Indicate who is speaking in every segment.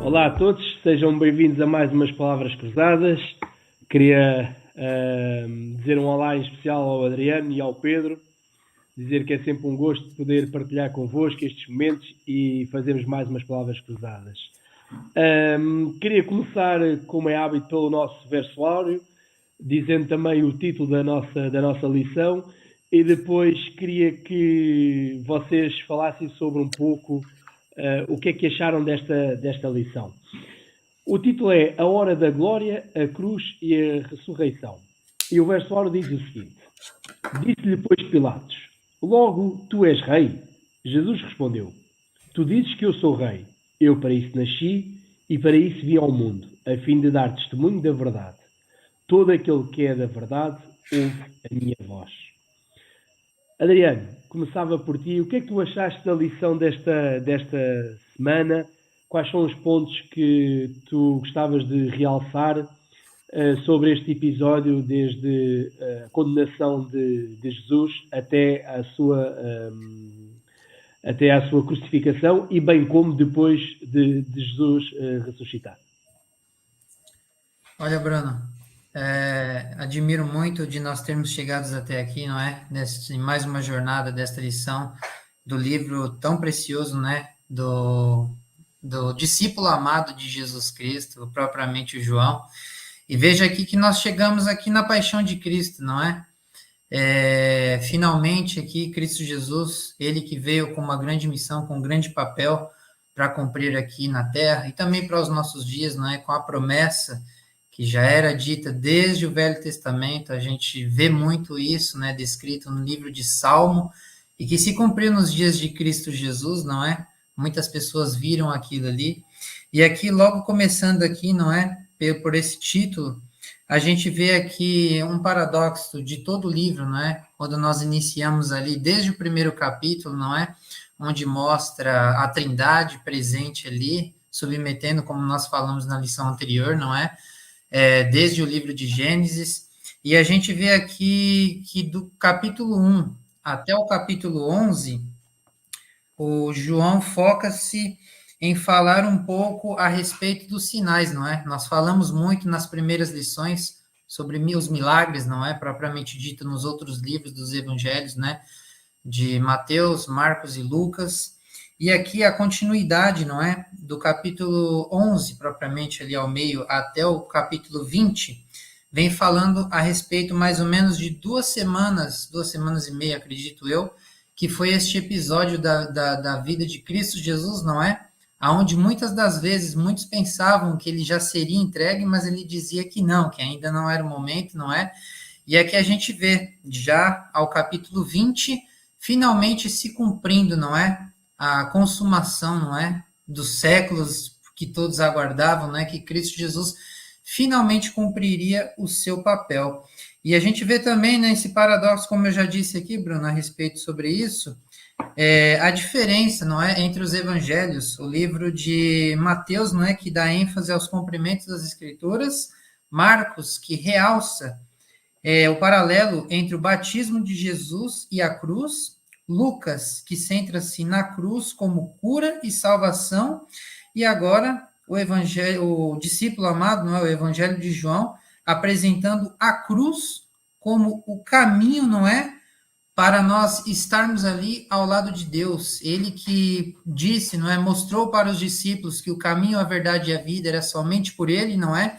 Speaker 1: Olá a todos, sejam bem-vindos a mais umas Palavras Cruzadas. Queria dizer um olá em especial ao Adriano e ao Pedro, dizer que é sempre um gosto poder partilhar convosco estes momentos e fazermos mais umas Palavras Cruzadas. Queria começar, como é hábito, pelo nosso versuário, dizendo também o título da nossa lição, e depois queria que vocês falassem sobre um pouco o que é que acharam desta lição. O título é A Hora da Glória, a Cruz e a Ressurreição. E o versuário diz o seguinte: Disse-lhe, pois, Pilatos: Logo, tu és rei? Jesus respondeu: Tu dizes que eu sou rei. Eu para isso nasci e para isso vim ao mundo, a fim de dar testemunho da verdade. Todo aquele que é da verdade ouve a minha voz. Adriano, começava por ti. O que é que tu achaste da lição desta semana? Quais são os pontos que tu gostavas de realçar sobre este episódio, desde a condenação de Jesus até à sua crucificação e bem como depois de Jesus ressuscitar?
Speaker 2: Olha, Bruno, admiro muito de nós termos chegado até aqui, não é? Em mais uma jornada desta lição do livro tão precioso, né? Do discípulo amado de Jesus Cristo, propriamente o João. E veja aqui que nós chegamos aqui na paixão de Cristo, não é? Finalmente aqui, Cristo Jesus, ele que veio com uma grande missão, com um grande papel para cumprir aqui na terra e também para os nossos dias, não é? Com a promessa que já era dita desde o Velho Testamento, a gente vê muito isso, né, descrito no livro de Salmo, e que se cumpriu nos dias de Cristo Jesus, não é? Muitas pessoas viram aquilo ali, e aqui, logo começando aqui, não é? Por esse título, a gente vê aqui um paradoxo de todo o livro, não é? Quando nós iniciamos ali, desde o primeiro capítulo, não é? Onde mostra a Trindade presente ali, submetendo, como nós falamos na lição anterior, não é? Desde o livro de Gênesis, e a gente vê aqui que do capítulo 1 até o capítulo 11, o João foca-se em falar um pouco a respeito dos sinais, não é? Nós falamos muito nas primeiras lições sobre os milagres, não é? Propriamente dito nos outros livros dos evangelhos, né? De Mateus, Marcos e Lucas. E aqui a continuidade, não é? Do capítulo 11, propriamente ali ao meio, até o capítulo 20, vem falando a respeito mais ou menos de 2 semanas e meia, acredito eu, que foi este episódio da vida de Cristo Jesus, não é? Aonde muitas das vezes muitos pensavam que ele já seria entregue, mas ele dizia que não, que ainda não era o momento, não é? E aqui a gente vê, já ao capítulo 20, finalmente se cumprindo, não é? A consumação, não é? Dos séculos que todos aguardavam, não é? Que Cristo Jesus finalmente cumpriria o seu papel. E a gente vê também, né, esse paradoxo, como eu já disse aqui, Bruno, a respeito sobre isso, a diferença, não é, entre os evangelhos. O livro de Mateus, não é, que dá ênfase aos cumprimentos das Escrituras, Marcos, que realça o paralelo entre o batismo de Jesus e a cruz, Lucas, que centra-se na cruz como cura e salvação, e agora o discípulo amado, não é, o Evangelho de João, apresentando a cruz como o caminho, não é, para nós estarmos ali ao lado de Deus. Ele que disse, não é, mostrou para os discípulos que o caminho, a verdade e a vida era somente por ele, não é?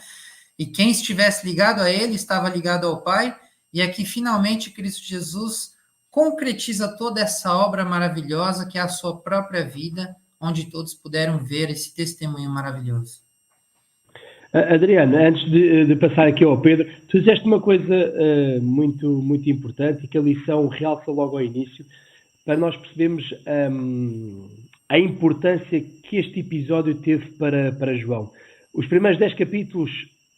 Speaker 2: E quem estivesse ligado a ele estava ligado ao Pai, e aqui finalmente Cristo Jesus concretiza toda essa obra maravilhosa que é a sua própria vida, onde todos puderam ver esse testemunho maravilhoso.
Speaker 1: Adriano, antes de passar aqui ao Pedro, tu disseste uma coisa muito importante e que a lição realça logo ao início, para nós percebermos a importância que este episódio teve para João. Os primeiros 10 capítulos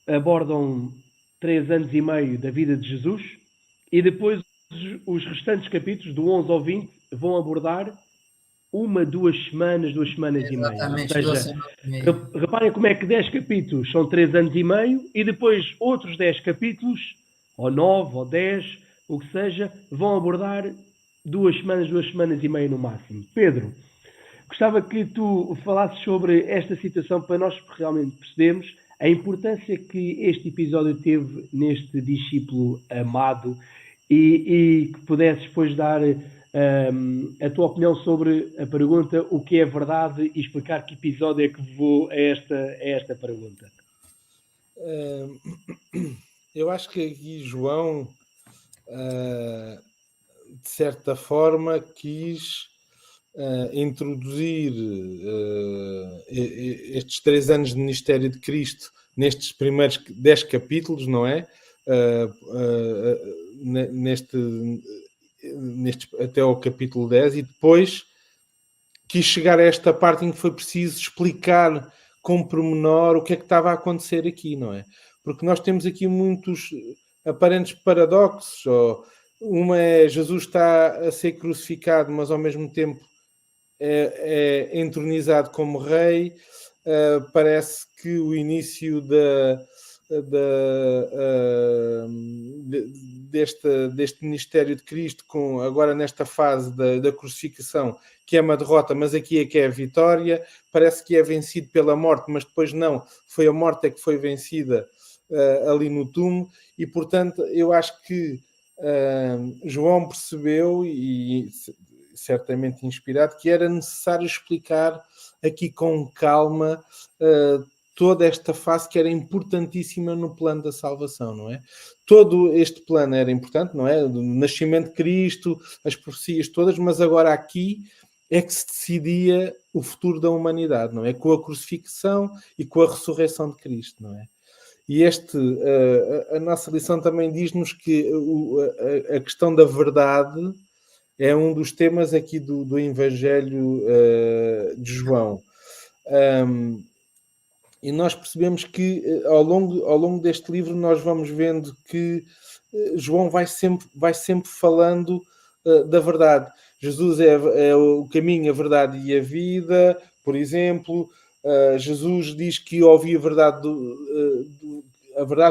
Speaker 1: abordam 3 anos e meio da vida de Jesus e depois os restantes capítulos, do 11 ao 20, vão abordar 2 semanas e meia.
Speaker 2: Exatamente,
Speaker 1: Ou
Speaker 2: 2
Speaker 1: seja,
Speaker 2: semanas e meia.
Speaker 1: reparem como é que 10 capítulos são 3 anos e meio e depois outros 10 capítulos, ou 9, ou 10, o que seja, vão abordar 2 semanas e meia no máximo. Pedro, Gostava que tu falasses sobre esta situação para nós realmente percebermos a importância que este episódio teve neste discípulo amado e que pudesses depois dar a tua opinião sobre a pergunta o que é verdade e explicar que episódio é que levou a esta pergunta.
Speaker 3: Eu acho que aqui João, de certa forma, quis introduzir estes 3 anos de ministério de Cristo nestes primeiros 10 capítulos, não é? Até ao capítulo 10, e depois quis chegar a esta parte em que foi preciso explicar com pormenor o que é que estava a acontecer aqui, não é? Porque nós temos aqui muitos aparentes paradoxos. Uma é Jesus está a ser crucificado, mas ao mesmo tempo é entronizado como rei. Parece que o início deste ministério de Cristo, agora nesta fase da crucificação, que é uma derrota, mas aqui é que é a vitória. Parece que é vencido pela morte, mas depois não, foi a morte que foi vencida ali no túmulo. E portanto eu acho que João percebeu, e certamente inspirado, que era necessário explicar aqui com calma toda esta fase que era importantíssima no plano da salvação, não é? Todo este plano era importante, não é? O nascimento de Cristo, as profecias todas, mas agora aqui é que se decidia o futuro da humanidade, não é? Com a crucifixão e com a ressurreição de Cristo, não é? E a nossa lição também diz-nos que a questão da verdade é um dos temas aqui do Evangelho de João. E nós percebemos que ao longo deste livro nós vamos vendo que João vai sempre falando da verdade. Jesus é o caminho, a verdade e a vida, por exemplo. Jesus diz que ouvi a verdade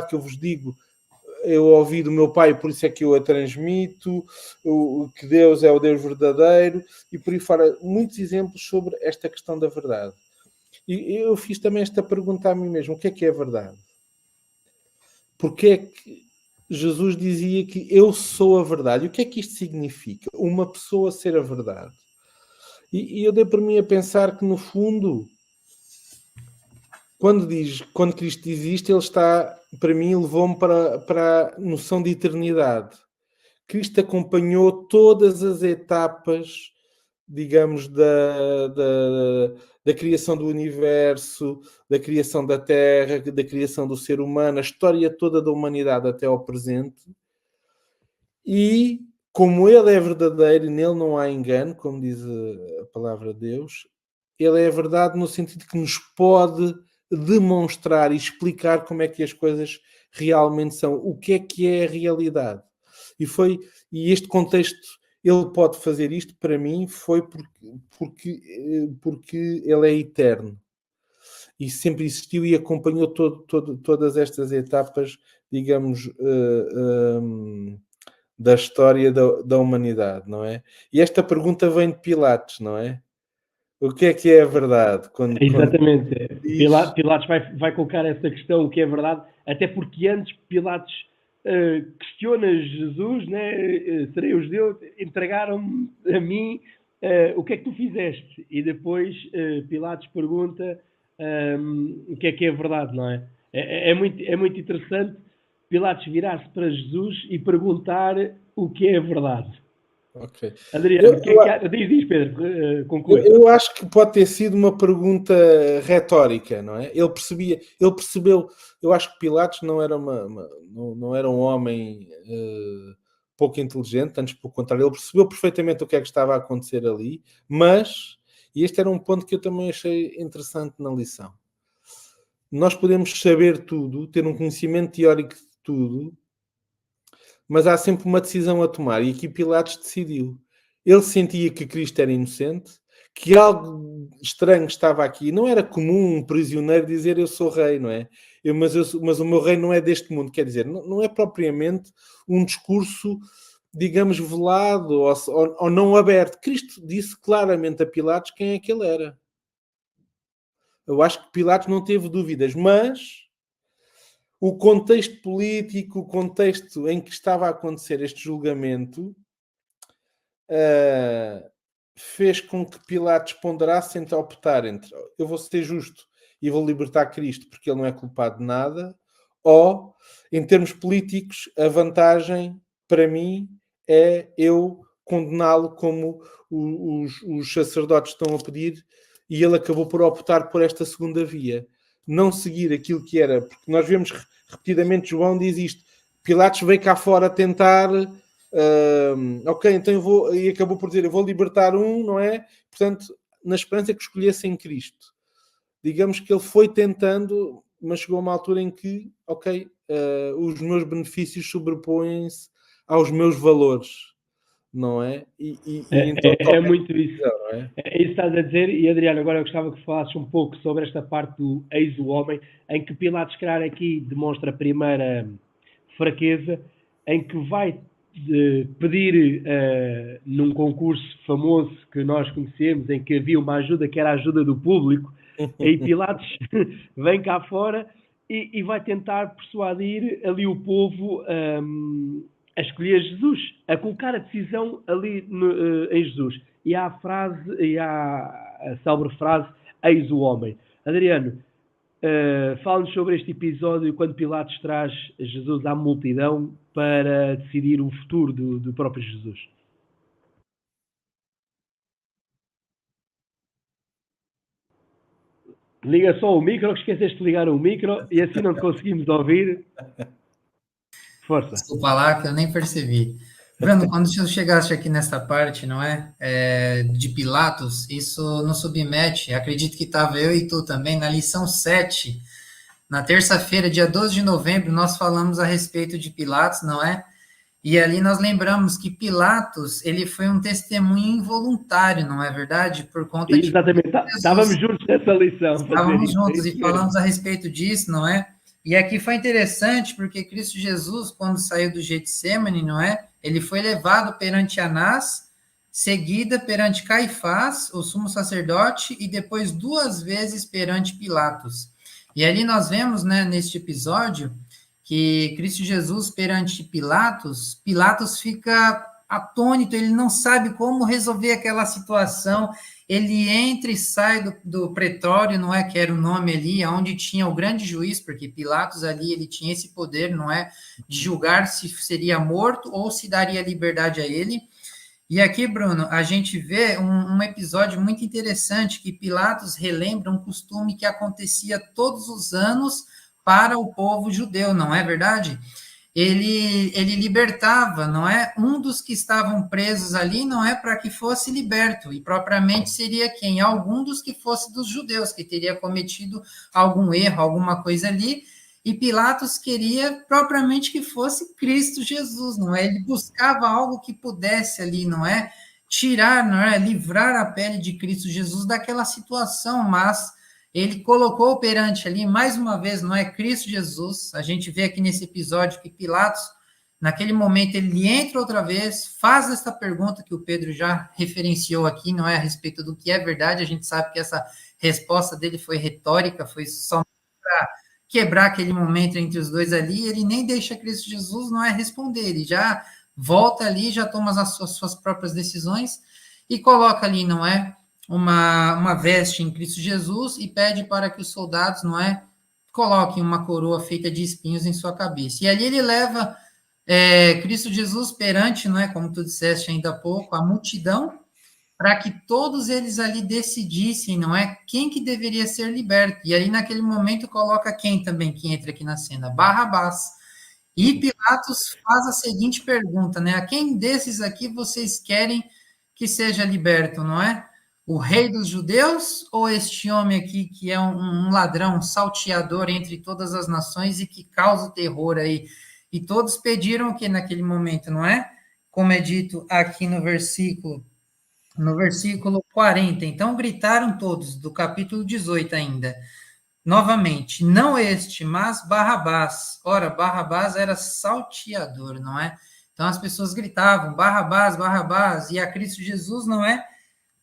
Speaker 3: que eu vos digo, eu ouvi do meu Pai, por isso é que eu a transmito, que Deus é o Deus verdadeiro, e por aí fora, muitos exemplos sobre esta questão da verdade. E eu fiz também esta pergunta a mim mesmo: o que é a verdade? Porque é que Jesus dizia que eu sou a verdade? E o que é que isto significa? Uma pessoa ser a verdade. E eu dei por mim a pensar que, no fundo, quando Cristo diz isto, ele está, para mim, levou-me para a noção de eternidade. Cristo acompanhou todas as etapas, digamos, da criação do universo, da criação da Terra, da criação do ser humano, a história toda da humanidade até ao presente. E, como ele é verdadeiro e nele não há engano, como diz a palavra de Deus, ele é a verdade no sentido que nos pode demonstrar e explicar como é que as coisas realmente são, o que é a realidade. E este contexto, ele pode fazer isto, para mim, foi porque ele é eterno. E sempre existiu e acompanhou todas estas etapas, digamos, da história da humanidade, não é? E esta pergunta vem de Pilatos, não é? O que é a verdade?
Speaker 1: Exatamente. Pilatos vai colocar essa questão, o que é verdade, até porque antes Pilatos questiona Jesus, né? Serei o judeu, entregaram-me a mim, o que é que tu fizeste? E depois Pilatos pergunta o que é a verdade, não é? É muito interessante Pilatos virar-se para Jesus e perguntar o que é a verdade.
Speaker 3: Ok.
Speaker 1: Adriano, diz Pedro, conclui.
Speaker 3: Eu acho que pode ter sido uma pergunta retórica, não é? Ele percebeu. Eu acho que Pilatos não era não era um homem pouco inteligente, antes pelo contrário, ele percebeu perfeitamente o que é que estava a acontecer ali, mas, e este era um ponto que eu também achei interessante na lição, nós podemos saber tudo, ter um conhecimento teórico de tudo, mas há sempre uma decisão a tomar, e aqui Pilatos decidiu. Ele sentia que Cristo era inocente, que algo estranho estava aqui. Não era comum um prisioneiro dizer eu sou rei, não é? Mas o meu rei não é deste mundo. Quer dizer, não é propriamente um discurso digamos, velado ou não aberto. Cristo disse claramente a Pilatos quem é que ele era. Eu acho que Pilatos não teve dúvidas, mas o contexto político, o contexto em que estava a acontecer este julgamento, fez com que Pilatos ponderasse entre optar entre eu vou ser justo e vou libertar Cristo porque ele não é culpado de nada, ou, em termos políticos, a vantagem para mim é eu condená-lo como os sacerdotes estão a pedir, e ele acabou por optar por esta segunda via. Não seguir aquilo que era, porque nós vemos repetidamente, João diz isto, Pilatos veio cá fora tentar... ok, então eu vou, e acabou por dizer, eu vou libertar um, não é? Portanto, na esperança que escolhessem Cristo. Digamos que ele foi tentando, mas chegou a uma altura em que, ok, os meus benefícios sobrepõem-se aos meus valores, não é?
Speaker 1: Então, é muito isso. Não é? É isso que estás a dizer, e Adriano, agora eu gostava que falasses um pouco sobre esta parte do eis o homem, em que Pilatos, calhar, aqui demonstra a primeira fraqueza, em que vai pedir num concurso famoso que nós conhecemos, em que havia uma ajuda que era a ajuda do público, e Pilatos vem cá fora e vai tentar persuadir ali o povo a escolher Jesus, a colocar a decisão ali em Jesus. E há a célebre frase, eis o homem. Adriano, fala-nos sobre este episódio quando Pilatos traz Jesus à multidão para decidir o futuro do próprio Jesus. Liga só o micro, que esqueceste de ligar o micro e assim não te conseguimos ouvir. Força.
Speaker 2: Desculpa lá que eu nem percebi. Bruno, quando você chegaste aqui nessa parte, não é? De Pilatos, isso nos submete, acredito que estava eu e tu também, na lição 7, na terça-feira, dia 12 de novembro, nós falamos a respeito de Pilatos, não é? E ali nós lembramos que Pilatos, ele foi um testemunho involuntário, não é verdade? Por conta de...
Speaker 1: Exatamente, estávamos juntos nessa lição.
Speaker 2: Estávamos juntos e falamos a respeito disso, não é? E aqui foi interessante, porque Cristo Jesus, quando saiu do Getsêmani, não é? Ele foi levado perante Anás, seguida perante Caifás, o sumo sacerdote, e depois 2 vezes perante Pilatos. E ali nós vemos, né, neste episódio, que Cristo Jesus perante Pilatos, Pilatos fica atônito, ele não sabe como resolver aquela situação, ele entra e sai do pretório, não é, que era o nome ali, onde tinha o grande juiz, porque Pilatos ali, ele tinha esse poder, não é, de julgar se seria morto ou se daria liberdade a ele. E aqui, Bruno, a gente vê um episódio muito interessante, que Pilatos relembra um costume que acontecia todos os anos para o povo judeu, não é verdade? Ele libertava, não é? Um dos que estavam presos ali, não é, para que fosse liberto, e propriamente seria quem? Algum dos que fosse dos judeus, que teria cometido algum erro, alguma coisa ali, e Pilatos queria propriamente que fosse Cristo Jesus, não é? Ele buscava algo que pudesse ali, não é? Tirar, não é? Livrar a pele de Cristo Jesus daquela situação, mas ele colocou perante ali, mais uma vez, não é, Cristo Jesus. A gente vê aqui nesse episódio que Pilatos, naquele momento, ele entra outra vez, faz essa pergunta que o Pedro já referenciou aqui, não é, a respeito do que é verdade. A gente sabe que essa resposta dele foi retórica, foi só para quebrar aquele momento entre os dois ali. Ele nem deixa Cristo Jesus, não é, responder, ele já volta ali, já toma as suas próprias decisões e coloca ali, não é, uma veste em Cristo Jesus e pede para que os soldados, não é, coloquem uma coroa feita de espinhos em sua cabeça. E ali ele leva Cristo Jesus perante, não é, como tu disseste ainda há pouco, a multidão, para que todos eles ali decidissem, não é, quem que deveria ser liberto. E aí naquele momento coloca quem também que entra aqui na cena? Barrabás. E Pilatos faz a seguinte pergunta, né, a quem desses aqui vocês querem que seja liberto, não é? O rei dos judeus ou este homem aqui que é um ladrão, um salteador entre todas as nações e que causa terror aí? E todos pediram o que naquele momento, não é? Como é dito aqui no versículo 40. Então gritaram todos, do capítulo 18 ainda, novamente, não este, mas Barrabás. Ora, Barrabás era salteador, não é? Então as pessoas gritavam, Barrabás, Barrabás, e a Cristo Jesus, não é?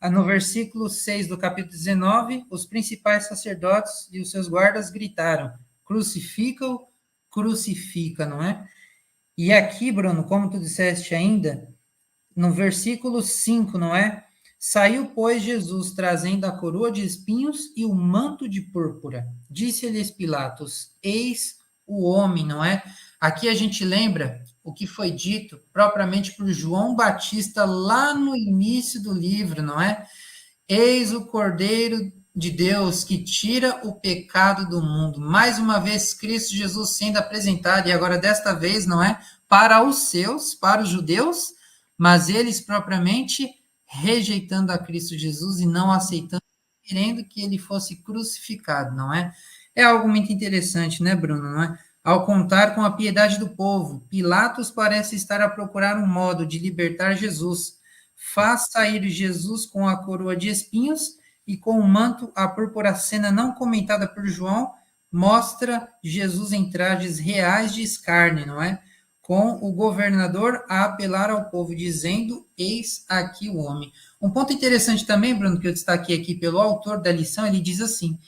Speaker 2: No versículo 6 do capítulo 19, os principais sacerdotes e os seus guardas gritaram, crucifica-o, crucifica, não é? E aqui, Bruno, como tu disseste ainda, no versículo 5, não é? Saiu, pois, Jesus, trazendo a coroa de espinhos e o manto de púrpura. Disse-lhes Pilatos, eis o homem, não é? Aqui a gente lembra o que foi dito propriamente por João Batista lá no início do livro, não é? Eis o Cordeiro de Deus que tira o pecado do mundo. Mais uma vez, Cristo Jesus sendo apresentado, e agora desta vez, não é? Para os seus, para os judeus, mas eles propriamente rejeitando a Cristo Jesus e não aceitando, querendo que ele fosse crucificado, não é? É algo muito interessante, né, Bruno, não é? Ao contar com a piedade do povo, Pilatos parece estar a procurar um modo de libertar Jesus. Faz sair Jesus com a coroa de espinhos e com o manto, a púrpura, cena não comentada por João, mostra Jesus em trajes reais de escárnio, não é? Com o governador a apelar ao povo, dizendo, eis aqui o homem. Um ponto interessante também, Bruno, que eu destaquei aqui pelo autor da lição, ele diz assim,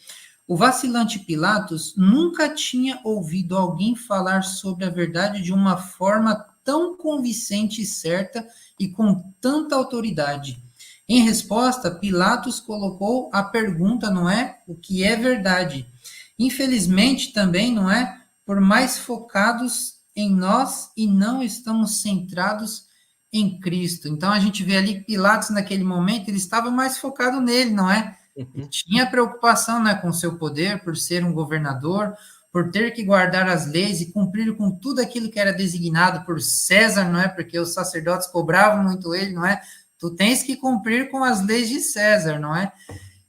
Speaker 2: o vacilante Pilatos nunca tinha ouvido alguém falar sobre a verdade de uma forma tão convincente e certa e com tanta autoridade. Em resposta, Pilatos colocou a pergunta, não é? O que é verdade? Infelizmente, também, não é? Por mais focados em nós e não estamos centrados em Cristo. Então, a gente vê ali que Pilatos, naquele momento, ele estava mais focado nele, não é? Ele tinha preocupação, né, com o seu poder, por ser um governador, por ter que guardar as leis e cumprir com tudo aquilo que era designado por César, não é? Porque os sacerdotes cobravam muito ele, não é? Tu tens que cumprir com as leis de César, não é?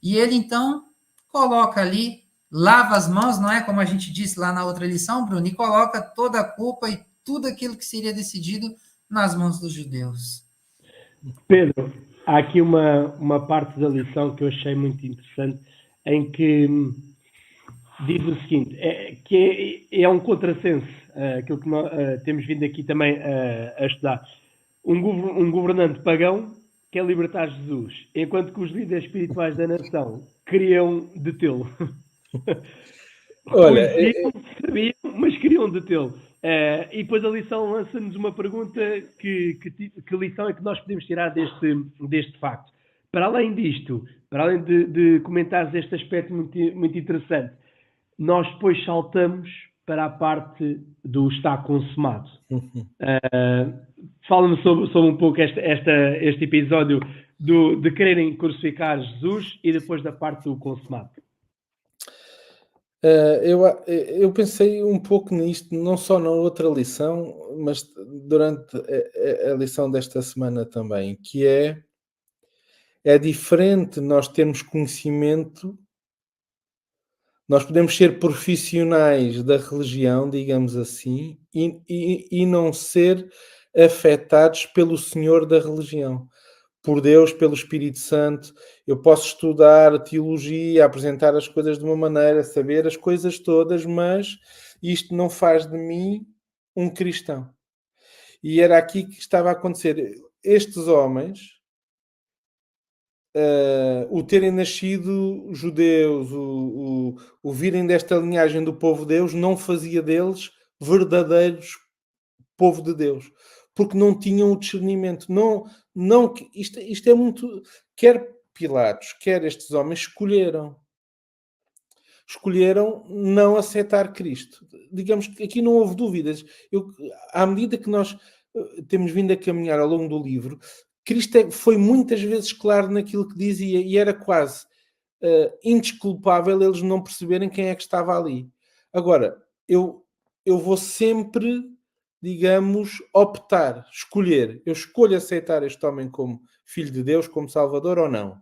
Speaker 2: E ele, então, coloca ali, lava as mãos, não é? Como a gente disse lá na outra lição, Bruno, e coloca toda a culpa e tudo aquilo que seria decidido nas mãos dos judeus.
Speaker 1: Pedro, há aqui uma parte da lição que eu achei muito interessante, em que diz o seguinte, que é um contrassenso, aquilo que nós temos vindo aqui também a estudar. Um governante pagão quer libertar Jesus, enquanto que os líderes espirituais da nação queriam detê-lo.
Speaker 3: Olha,
Speaker 1: sabiam, mas queriam detê-lo. E depois a lição lança-nos uma pergunta que lição é que nós podemos tirar deste facto. Para além disto, para além de comentares este aspecto muito, muito interessante, nós depois saltamos para a parte do está consumado. Fala-me sobre um pouco este episódio de quererem crucificar Jesus e depois da parte do consumado.
Speaker 3: Eu pensei um pouco nisto, não só na outra lição, mas durante a lição desta semana também, que é diferente nós termos conhecimento, nós podemos ser profissionais da religião, digamos assim, e não ser afetados pelo Senhor da religião. Por Deus, pelo Espírito Santo, eu posso estudar teologia, apresentar as coisas de uma maneira, saber as coisas todas, mas isto não faz de mim um cristão. E era aqui que estava a acontecer. Estes homens, o terem nascido judeus, o virem desta linhagem do povo de Deus, não fazia deles verdadeiros povo de Deus, porque não tinham o discernimento. Isto é muito... Quer Pilatos, quer estes homens escolheram não aceitar Cristo. Digamos que aqui não houve dúvidas. À medida que nós temos vindo a caminhar ao longo do livro, Cristo foi muitas vezes claro naquilo que dizia e era quase indesculpável eles não perceberem quem é que estava ali. Agora, eu vou sempre, digamos, escolher. Eu escolho aceitar este homem como filho de Deus, como Salvador ou não.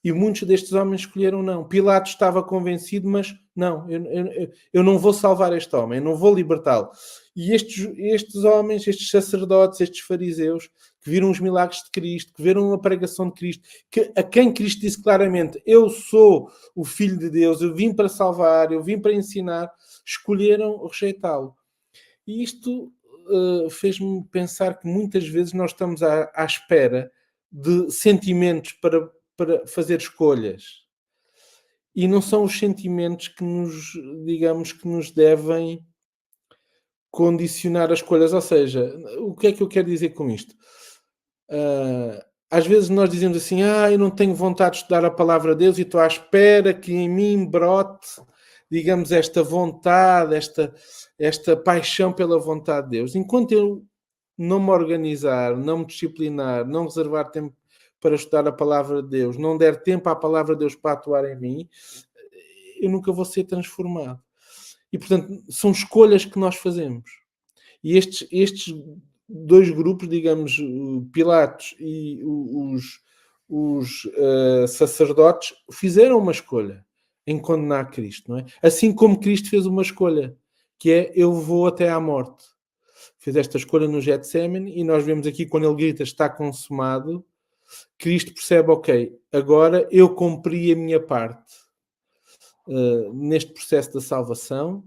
Speaker 3: E muitos destes homens escolheram não. Pilatos estava convencido, mas não, eu não vou salvar este homem, eu não vou libertá-lo. E estes homens, estes sacerdotes, estes fariseus, que viram os milagres de Cristo, que viram a pregação de Cristo, a quem Cristo disse claramente, eu sou o Filho de Deus, eu vim para salvar, eu vim para ensinar, escolheram rejeitá-lo. E isto fez-me pensar que muitas vezes nós estamos à espera de sentimentos para fazer escolhas. E não são os sentimentos que digamos, que nos devem condicionar as escolhas. Ou seja, o que é que eu quero dizer com isto? Às vezes nós dizemos assim, eu não tenho vontade de estudar a palavra de Deus e estou à espera que em mim brote, digamos, esta vontade, esta paixão pela vontade de Deus. Enquanto eu não me organizar, não me disciplinar, não reservar tempo para estudar a palavra de Deus, não der tempo à palavra de Deus para atuar em mim, eu nunca vou ser transformado. E, portanto, são escolhas que nós fazemos. E estes dois grupos, digamos, Pilatos e os sacerdotes, fizeram uma escolha em condenar Cristo, não é? Assim como Cristo fez uma escolha, que é, eu vou até à morte. Fez esta escolha no Getsemane, e nós vemos aqui, quando ele grita, está consumado, Cristo percebe, ok, agora eu cumpri a minha parte neste processo da salvação.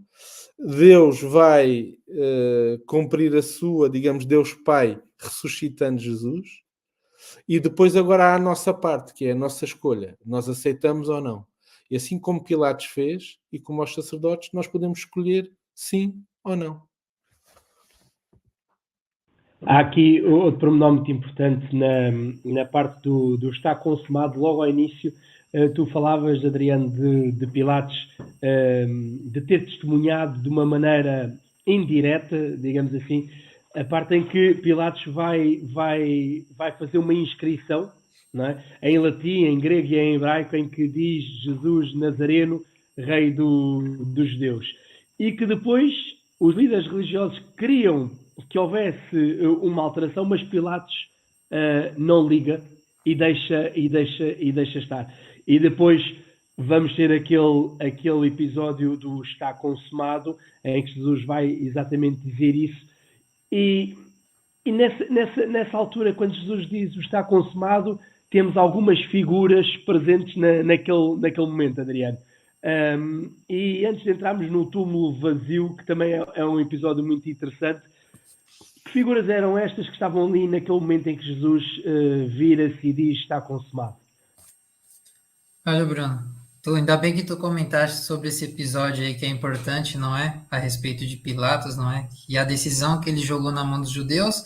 Speaker 3: Deus vai cumprir a sua, digamos, Deus Pai, ressuscitando Jesus. E depois agora há a nossa parte, que é a nossa escolha. Nós aceitamos ou não. E assim como Pilatos fez, e como os sacerdotes, nós podemos escolher sim ou não.
Speaker 1: Há aqui outro pormenor muito importante na parte do está consumado. Logo ao início, tu falavas, Adriano, de Pilatos, de ter testemunhado de uma maneira indireta, digamos assim, a parte em que Pilatos vai fazer uma inscrição, não é? Em latim, em grego e em hebraico, em que diz Jesus Nazareno, rei dos judeus. E que depois os líderes religiosos queriam que houvesse uma alteração, mas Pilatos não liga e deixa estar. E depois vamos ter aquele episódio do está consumado, em que Jesus vai exatamente dizer isso. E nessa altura, quando Jesus diz o está consumado, temos algumas figuras presentes naquele momento, Adriano. E antes de entrarmos no túmulo vazio, que também é um episódio muito interessante, que figuras eram estas que estavam ali naquele momento em que Jesus vira-se e diz está consumado?
Speaker 2: Olha, Bruno, ainda bem que tu comentaste sobre esse episódio aí que é importante, não é? A respeito de Pilatos, não é? E a decisão que ele jogou na mão dos judeus,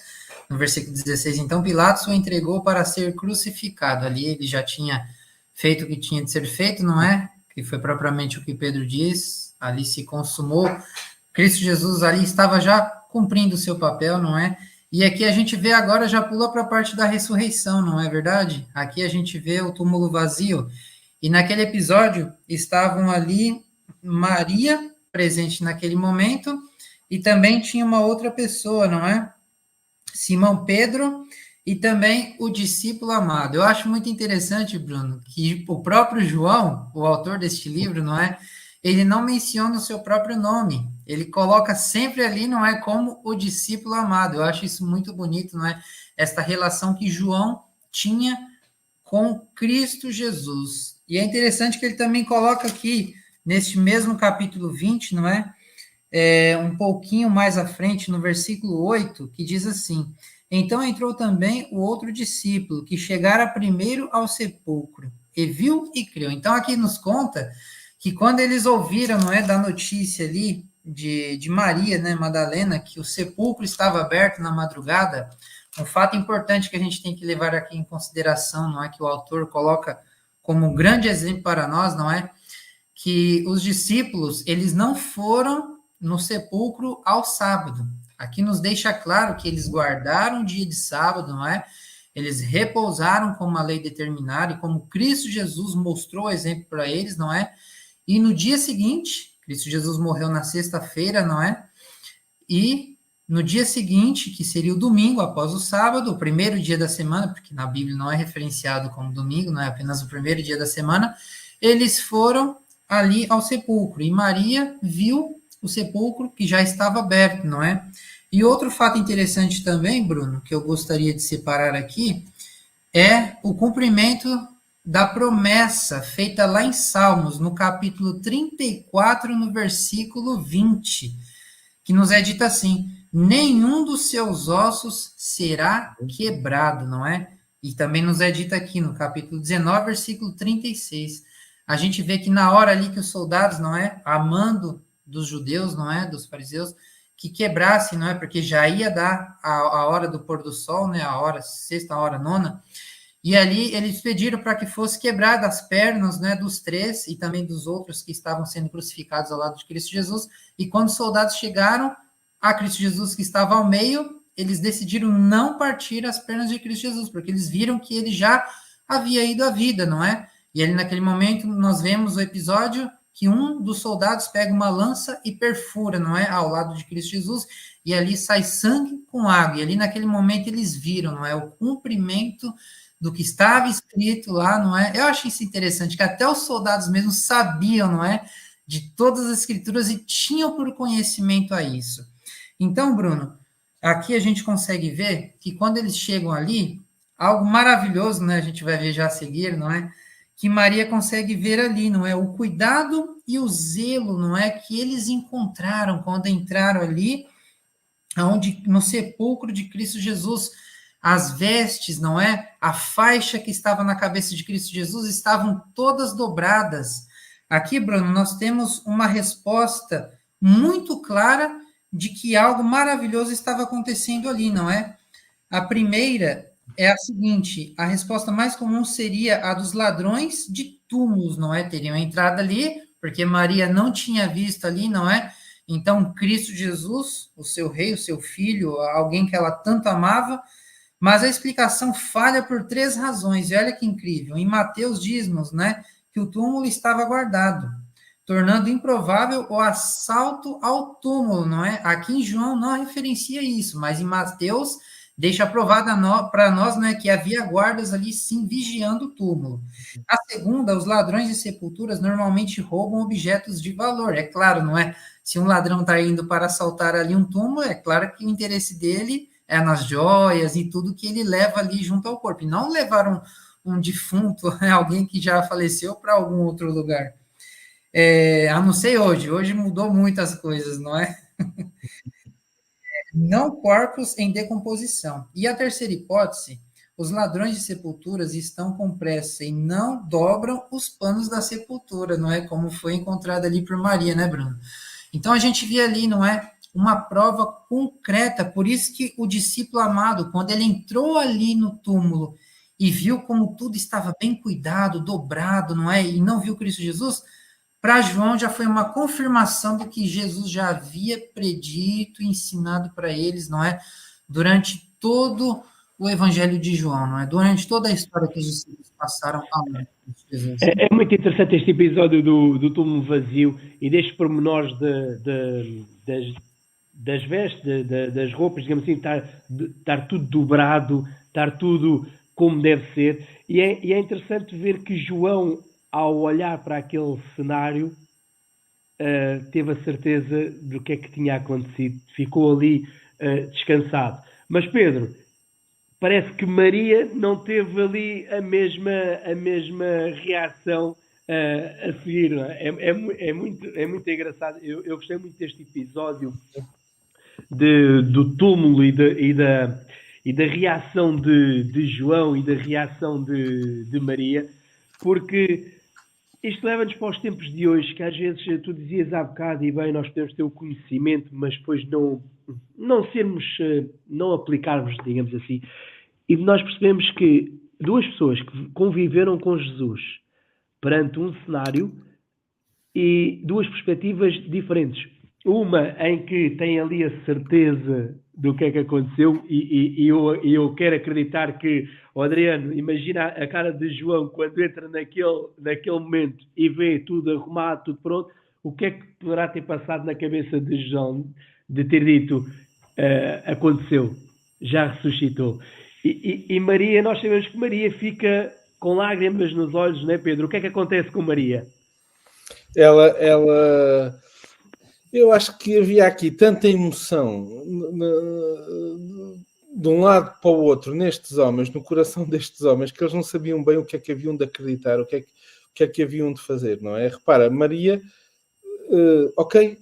Speaker 2: no versículo 16, então Pilatos o entregou para ser crucificado. Ali ele já tinha feito o que tinha de ser feito, não é? Que foi propriamente o que Pedro diz, ali se consumou. Cristo Jesus ali estava já cumprindo o seu papel, não é? E aqui a gente vê agora, já pula para a parte da ressurreição, não é verdade? Aqui a gente vê o túmulo vazio. E naquele episódio estavam ali Maria, presente naquele momento, e também tinha uma outra pessoa, não é? Simão Pedro e também o discípulo amado. Eu acho muito interessante, Bruno, que o próprio João, o autor deste livro, não é? Ele não menciona o seu próprio nome. Ele coloca sempre ali, não é? Como o discípulo amado. Eu acho isso muito bonito, não é? Esta relação que João tinha com Cristo Jesus. E é interessante que ele também coloca aqui, neste mesmo capítulo 20, não é? Um pouquinho mais à frente, no versículo 8, que diz assim: então entrou também o outro discípulo, que chegara primeiro ao sepulcro, e viu e creu. Então aqui nos conta que quando eles ouviram, não é, da notícia ali de Maria, né, Madalena, que o sepulcro estava aberto na madrugada, um fato importante que a gente tem que levar aqui em consideração, não é, que o autor coloca como um grande exemplo para nós, não é, que os discípulos, eles não foram no sepulcro ao sábado. Aqui nos deixa claro que eles guardaram o dia de sábado, não é? Eles repousaram como a lei determinara e como Cristo Jesus mostrou o exemplo para eles, não é? E no dia seguinte, Cristo Jesus morreu na sexta-feira, não é? E no dia seguinte, que seria o domingo, após o sábado, o primeiro dia da semana, porque na Bíblia não é referenciado como domingo, não é apenas o primeiro dia da semana, eles foram ali ao sepulcro. E Maria viu o sepulcro que já estava aberto, não é? E outro fato interessante também, Bruno, que eu gostaria de separar aqui, é o cumprimento da promessa feita lá em Salmos, no capítulo 34, no versículo 20, que nos é dito assim: nenhum dos seus ossos será quebrado, não é? E também nos é dito aqui no capítulo 19, versículo 36. A gente vê que na hora ali que os soldados, não é? A mando dos judeus, não é? Dos fariseus, que quebrassem, não é? Porque já ia dar a hora do pôr do sol, né? A hora, sexta hora, nona. E ali eles pediram para que fosse quebrada as pernas, né, dos três e também dos outros que estavam sendo crucificados ao lado de Cristo Jesus. E quando os soldados chegaram a Cristo Jesus que estava ao meio, eles decidiram não partir as pernas de Cristo Jesus, porque eles viram que ele já havia ido à vida, não é? E ali naquele momento nós vemos o episódio que um dos soldados pega uma lança e perfura, não é, ao lado de Cristo Jesus, e ali sai sangue com água. E ali naquele momento eles viram, não é, o cumprimento do que estava escrito lá, não é? Eu acho isso interessante, que até os soldados mesmo sabiam, não é? De todas as escrituras e tinham por conhecimento a isso. Então, Bruno, aqui a gente consegue ver que quando eles chegam ali, algo maravilhoso, né? A gente vai ver já a seguir, não é? Que Maria consegue ver ali, não é? O cuidado e o zelo, não é? Que eles encontraram quando entraram ali, onde, no sepulcro de Cristo Jesus. As vestes, não é? A faixa que estava na cabeça de Cristo Jesus estavam todas dobradas. Aqui, Bruno, nós temos uma resposta muito clara de que algo maravilhoso estava acontecendo ali, não é? A primeira é a seguinte: a resposta mais comum seria a dos ladrões de túmulos, não é? Teriam entrado ali, porque Maria não tinha visto ali, não é? Então, Cristo Jesus, o seu rei, o seu filho, alguém que ela tanto amava. Mas a explicação falha por 3 razões, e olha que incrível. Em Mateus diz-nos, né, que o túmulo estava guardado, tornando improvável o assalto ao túmulo, não é? Aqui em João não referencia isso, mas em Mateus deixa provado para nós, né, que havia guardas ali sim vigiando o túmulo. A segunda, os ladrões de sepulturas normalmente roubam objetos de valor, é claro, não é? Se um ladrão está indo para assaltar ali um túmulo, é claro que o interesse dele é nas joias e tudo que ele leva ali junto ao corpo. E não levar um defunto, alguém que já faleceu, para algum outro lugar. A não ser hoje. Hoje mudou muitas coisas, não é? Não corpos em decomposição. E a terceira hipótese, os ladrões de sepulturas estão com pressa e não dobram os panos da sepultura, não é? Como foi encontrado ali por Maria, né, Bruno? Então a gente vê ali, não é? Uma prova concreta, por isso que o discípulo amado, quando ele entrou ali no túmulo e viu como tudo estava bem cuidado, dobrado, não é? E não viu Cristo Jesus, para João já foi uma confirmação do que Jesus já havia predito e ensinado para eles, não é? Durante todo o evangelho de João, não é? Durante toda a história que os discípulos passaram amando Jesus.
Speaker 1: É muito interessante este episódio do túmulo vazio e destes pormenores das vestes, das roupas, digamos assim, estar tudo dobrado, estar tudo como deve ser. E é interessante ver que João, ao olhar para aquele cenário, teve a certeza do que é que tinha acontecido. Ficou ali descansado. Mas Pedro, parece que Maria não teve ali a mesma reação a seguir. Não é? É muito engraçado. Eu gostei muito deste episódio do túmulo e da reação de João e da reação de Maria, porque isto leva-nos para os tempos de hoje, que às vezes tu dizias há bocado, e bem, nós podemos ter o conhecimento, mas depois não aplicarmos, digamos assim. E nós percebemos que duas pessoas que conviveram com Jesus perante um cenário e duas perspectivas diferentes. Uma em que tem ali a certeza do que é que aconteceu e eu quero acreditar que, Adriano, imagina a cara de João quando entra naquele momento e vê tudo arrumado, tudo pronto, o que é que poderá ter passado na cabeça de João de ter dito aconteceu, já ressuscitou. E Maria, nós sabemos que Maria fica com lágrimas nos olhos, não é, Pedro? O que é que acontece com Maria?
Speaker 3: Eu acho que havia aqui tanta emoção de um lado para o outro nestes homens, no coração destes homens, que eles não sabiam bem o que é que haviam de acreditar, o que é que haviam de fazer, não é? Repara, Maria, ok,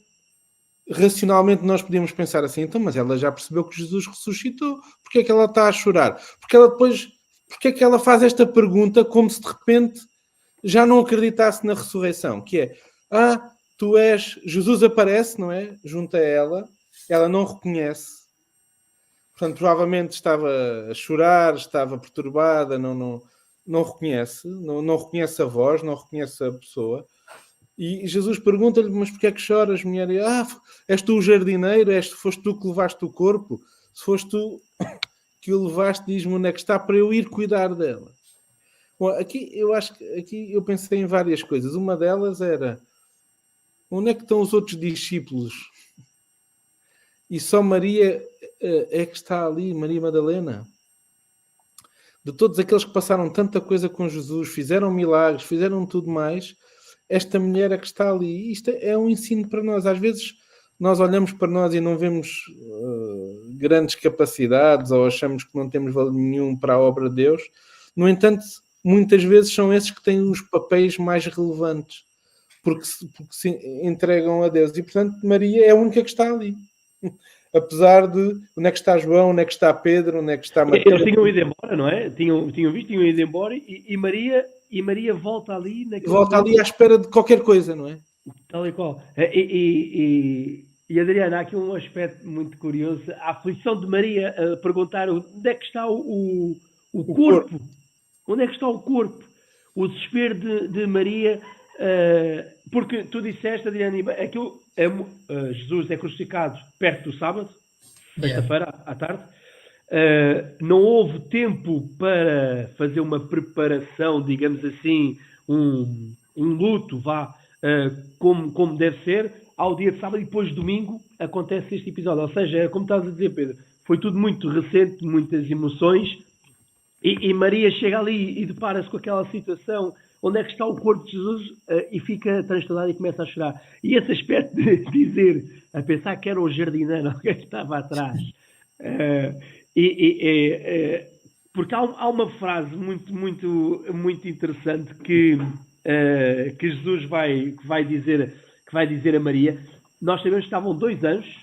Speaker 3: racionalmente nós podíamos pensar assim, então, mas ela já percebeu que Jesus ressuscitou, porque é que ela está a chorar? Porque é que ela faz esta pergunta como se de repente já não acreditasse na ressurreição? Que é, tu és... Jesus aparece, não é? Junto a ela não reconhece. Portanto, provavelmente estava a chorar, estava perturbada, não reconhece, não reconhece a voz, não reconhece a pessoa. E Jesus pergunta-lhe, mas porquê é que choras, mulher? E, és tu o jardineiro? Foste tu que levaste o corpo? Se foste tu que o levaste, diz-me onde é que está para eu ir cuidar dela. Bom, aqui eu pensei em várias coisas. Uma delas era, onde é que estão os outros discípulos? E só Maria é que está ali, Maria Madalena. De todos aqueles que passaram tanta coisa com Jesus, fizeram milagres, fizeram tudo mais, esta mulher é que está ali. Isto é um ensino para nós. Às vezes nós olhamos para nós e não vemos grandes capacidades ou achamos que não temos valor nenhum para a obra de Deus. No entanto, muitas vezes são esses que têm os papéis mais relevantes, porque se entregam a Deus. E, portanto, Maria é a única que está ali. Apesar de onde é que está João, onde é que está Pedro, onde é que está Mateus.
Speaker 1: Eles tinham ido embora, não é? Tinham visto, tinham ido embora e Maria volta ali
Speaker 3: volta ali à espera de qualquer coisa, não é?
Speaker 1: Tal e qual. E Adriana, há aqui um aspecto muito curioso. A aflição de Maria a perguntar onde é que está o corpo. Onde é que está o corpo? O desespero de Maria, porque tu disseste, Adriana, aquilo, Jesus é crucificado perto do sábado, sexta-feira à tarde. Não houve tempo para fazer uma preparação, digamos assim, um luto, como deve ser, ao dia de sábado e depois de domingo acontece este episódio. Ou seja, como estás a dizer, Pedro, foi tudo muito recente, muitas emoções, e Maria chega ali e depara-se com aquela situação, onde é que está o corpo de Jesus, e fica transtornada e começa a chorar. E esse aspecto de dizer, a pensar que era o jardineiro, alguém que estava atrás, porque há uma frase muito interessante que Jesus vai dizer a Maria. Nós sabemos que estavam 2 anjos,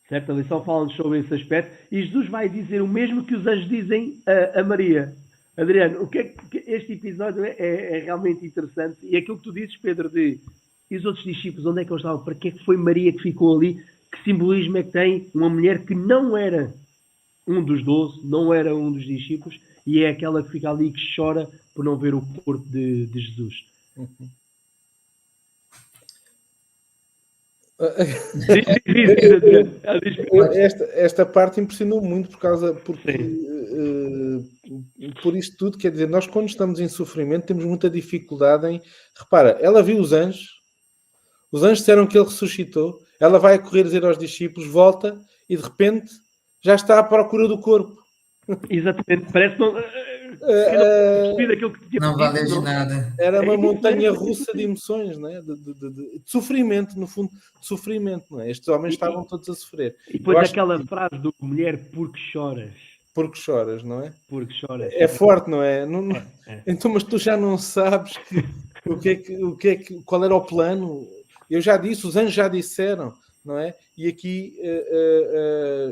Speaker 1: certo? A lição fala-nos sobre esse aspecto, e Jesus vai dizer o mesmo que os anjos dizem a Maria. Adriano, o que é que este episódio é realmente interessante, e aquilo que tu dizes, Pedro, e os outros discípulos, onde é que eles estavam? Para que é que foi Maria que ficou ali? Que simbolismo é que tem uma mulher que não era um dos 12, não era um dos discípulos, e é aquela que fica ali e que chora por não ver o corpo de Jesus.
Speaker 3: Esta parte impressionou muito por isto tudo. Quer dizer, nós quando estamos em sofrimento temos muita dificuldade em... Repara, ela viu os anjos disseram que ele ressuscitou, ela vai a correr dizer aos discípulos, volta e de repente já está à procura do corpo.
Speaker 1: Exatamente, parece que
Speaker 2: não valeu de nada.
Speaker 3: Era uma montanha russa de emoções, não é? De sofrimento, no fundo, de sofrimento, não é? Estes homens estavam todos a sofrer.
Speaker 1: E depois aquela frase do mulher, porque choras?
Speaker 3: Porque choras, não é?
Speaker 1: Porque choras.
Speaker 3: É forte, não é? Então, mas tu já não sabes qual era o plano. Eu já disse, os anjos já disseram, não é? E aqui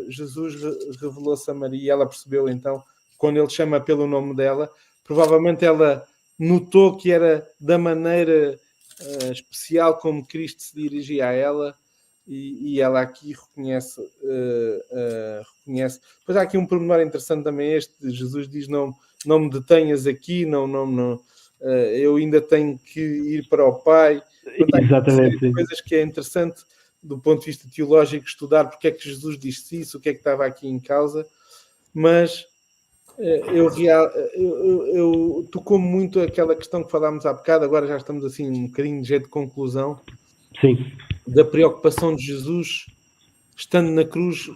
Speaker 3: Jesus revelou-se a Maria e ela percebeu então, quando ele chama pelo nome dela, provavelmente ela notou que era da maneira especial como Cristo se dirigia a ela, e ela aqui reconhece. Pois há aqui um pormenor interessante também, Jesus diz, não me detenhas aqui, eu ainda tenho que ir para o Pai.
Speaker 1: Exatamente.
Speaker 3: Coisas que é interessante do ponto de vista teológico estudar porque é que Jesus disse isso, o que é que estava aqui em causa, mas eu tocou muito aquela questão que falámos há bocado, agora já estamos assim um bocadinho de jeito de conclusão.
Speaker 1: Sim.
Speaker 3: Da preocupação de Jesus estando na cruz,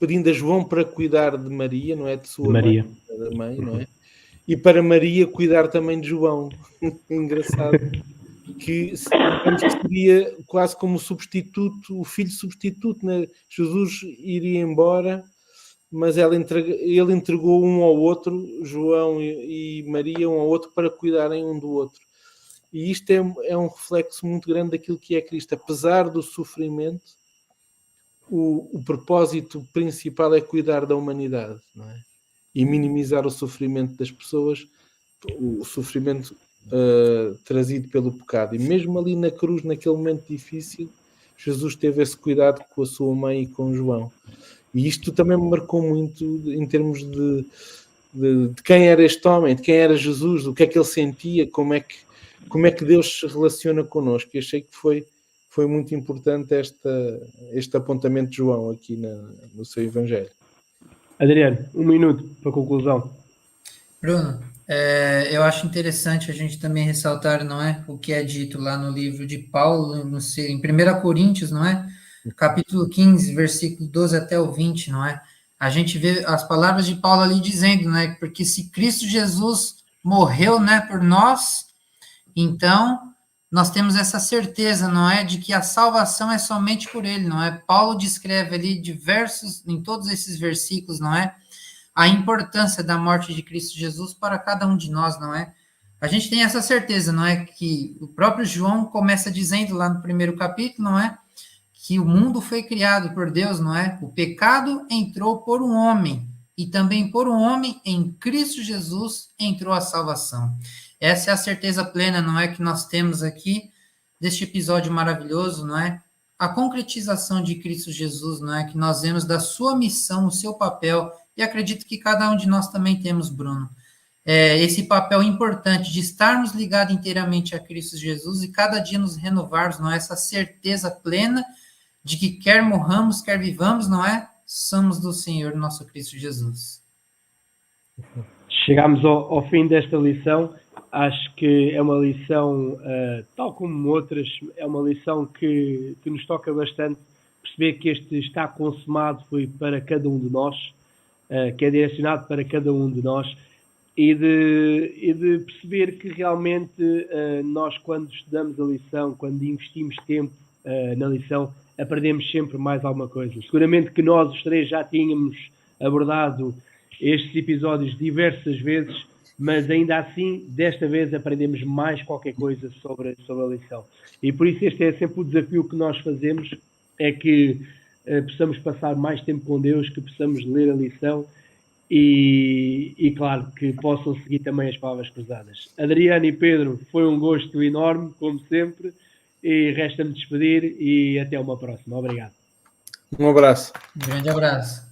Speaker 3: pedindo a João para cuidar de Maria, não é? De sua
Speaker 1: Maria.
Speaker 3: mãe, não é? E para Maria cuidar também de João. Engraçado. Que seria quase como substituto, o filho substituto, né? Jesus iria embora, mas ele entregou um ao outro, João e Maria, um ao outro, para cuidarem um do outro. E isto é um reflexo muito grande daquilo que é Cristo. Apesar do sofrimento, o propósito principal é cuidar da humanidade, não é? E minimizar o sofrimento das pessoas, o sofrimento trazido pelo pecado. E mesmo ali na cruz, naquele momento difícil, Jesus teve esse cuidado com a sua mãe e com João. E isto também me marcou muito em termos de quem era este homem, de quem era Jesus, do que é que ele sentia, como é que Deus se relaciona connosco. E achei que foi muito importante este apontamento de João aqui no seu Evangelho.
Speaker 1: Adriano, 1 minuto para a conclusão.
Speaker 2: Bruno, eu acho interessante a gente também ressaltar, não é, o que é dito lá no livro de Paulo, em 1 Coríntios, não é? Capítulo 15, versículo 12 até o 20, não é? A gente vê as palavras de Paulo ali dizendo, né, porque se Cristo Jesus morreu, né, por nós, então nós temos essa certeza, não é, de que a salvação é somente por ele, não é? Paulo descreve ali em todos esses versículos, não é? A importância da morte de Cristo Jesus para cada um de nós, não é? A gente tem essa certeza, não é? Que o próprio João começa dizendo lá no 1º capítulo, não é? Que o mundo foi criado por Deus, não é? O pecado entrou por um homem, e também por um homem em Cristo Jesus entrou a salvação. Essa é a certeza plena, não é? Que nós temos aqui deste episódio maravilhoso, não é? A concretização de Cristo Jesus, não é? Que nós vemos da sua missão, o seu papel, e acredito que cada um de nós também temos, Bruno, esse papel importante de estarmos ligados inteiramente a Cristo Jesus e cada dia nos renovarmos, não é? Essa certeza plena de que quer morramos, quer vivamos, não é? Somos do Senhor, nosso Cristo Jesus.
Speaker 1: Chegamos ao fim desta lição. Acho que é uma lição, tal como outras, é uma lição que nos toca bastante. Perceber que este está consumado foi para cada um de nós, que é direcionado para cada um de nós, e de perceber que realmente nós, quando estudamos a lição, quando investimos tempo na lição, aprendemos sempre mais alguma coisa. Seguramente que nós, os três, já tínhamos abordado estes episódios diversas vezes, mas ainda assim, desta vez, aprendemos mais qualquer coisa sobre a lição. E por isso este é sempre o desafio que nós fazemos, é que possamos passar mais tempo com Deus, que possamos ler a lição e claro, que possam seguir também as palavras cruzadas. Adriano e Pedro, foi um gosto enorme, como sempre, e resta-me despedir e até uma próxima. Obrigado.
Speaker 3: Um abraço.
Speaker 2: Um grande abraço.